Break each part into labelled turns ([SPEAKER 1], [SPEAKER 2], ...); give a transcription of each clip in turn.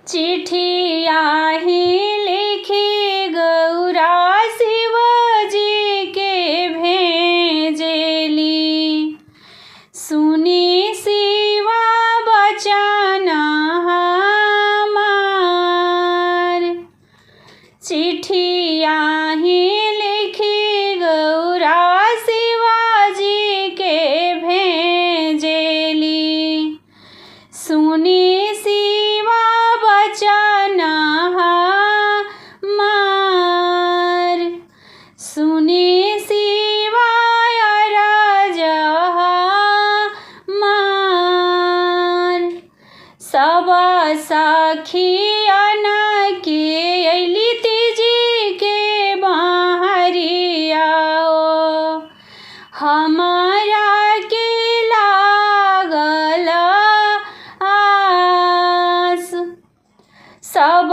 [SPEAKER 1] चिट्ठिया ही लिखी गौरा शिवजी के भेजेली। सुनी शिवा बचन हमार। चिट्ठिया ही लिखी गौरा शिवजी के भेजेली। सुनी शिवा बचन हमार। सुनी शिवा अरज हमार। सब सखियन के अइली तीजी के बहरिया हमारा के लागल आस। सब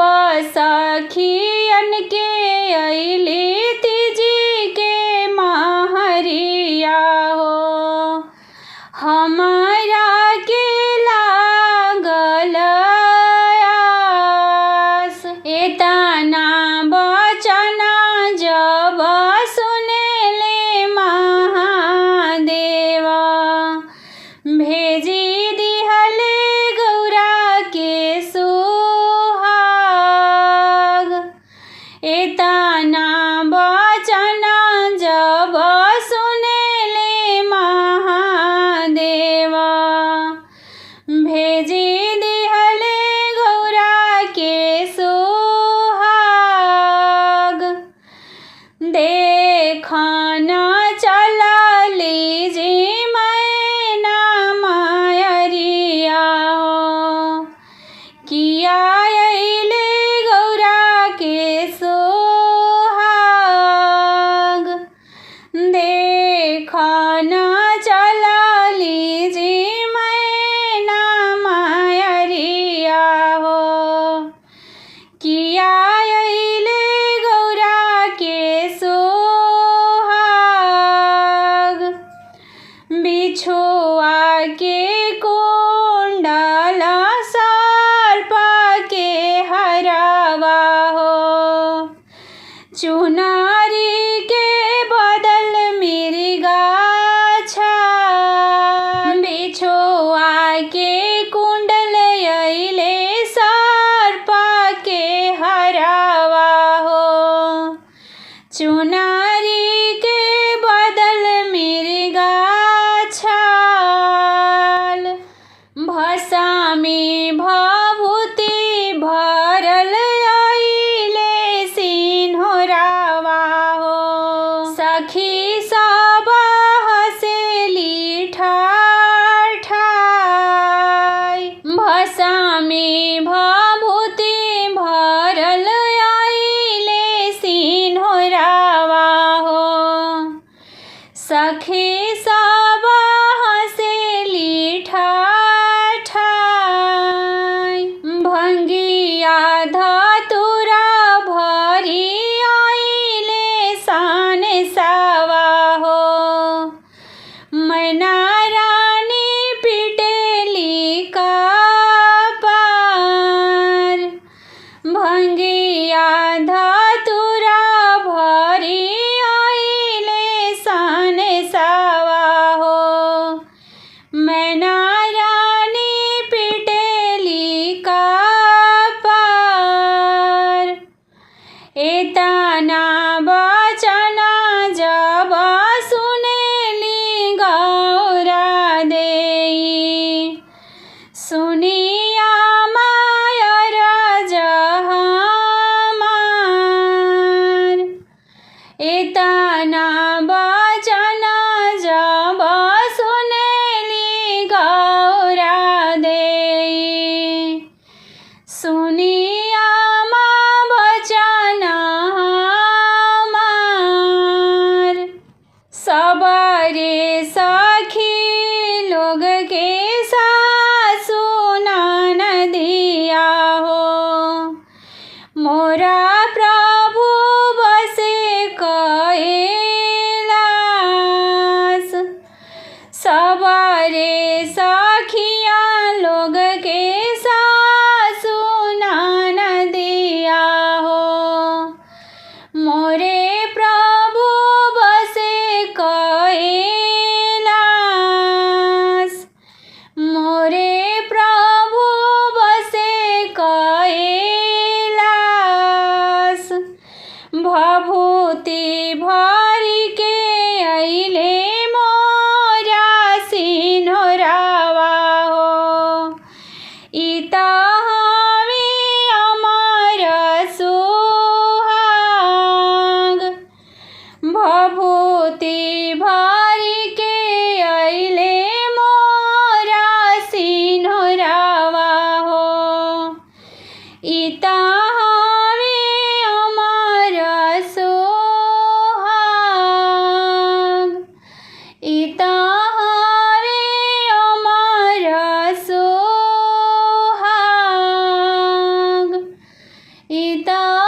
[SPEAKER 1] सखियन के अइली तीजी के महरिया हमारा के लागल आस। एतना बचन जब सुनेले महादेव भेजी दिहले गौरा के सुहाग। एतना बचन जब सुनेले महादेव भेजी दिहले गौरा के सुहाग। देखन चलली जी मैना मायरिया किया अइले गौरा के सुहाग। देखन चलली जी मैना मायरिया किया अइले गौरा के सुहाग। बिछुआ के कुंडल सर्प के हरवा चुनरी के बदल मृगा छाल। बिछुआ के कुंडल अइले सर्प के हरवा चुनरी के बदल मृगा छाल। भस्मी भभूति भरल अइले सिन्होरावा सखी सब हँसेली ठाठाई। भस्मी भभूति भरल अइले सिन्होरावा सखी सब हँसेली ठाठाई। भंगिया धतुरा भरी अइले साने सावा मैना रानी पिटेली कपार। भंगिया धतुरा भरी अइले साने सावा मैना रानी पिटेली कपार। एतना बचन जब सुनेली गौरा देई। सुनिया मायरज हमार। एतना बचन जब सुनेली गौरा देई। सुनिया बचन हमार। सबरे सखी लोग के सासु ननदिया मोरा प्रभु बसे कैलास। सबरे सखिया लोग के सासु ઈતા હવે અમારા સોહાગ ઈતા હવે અમારા સોહાગ ઈતા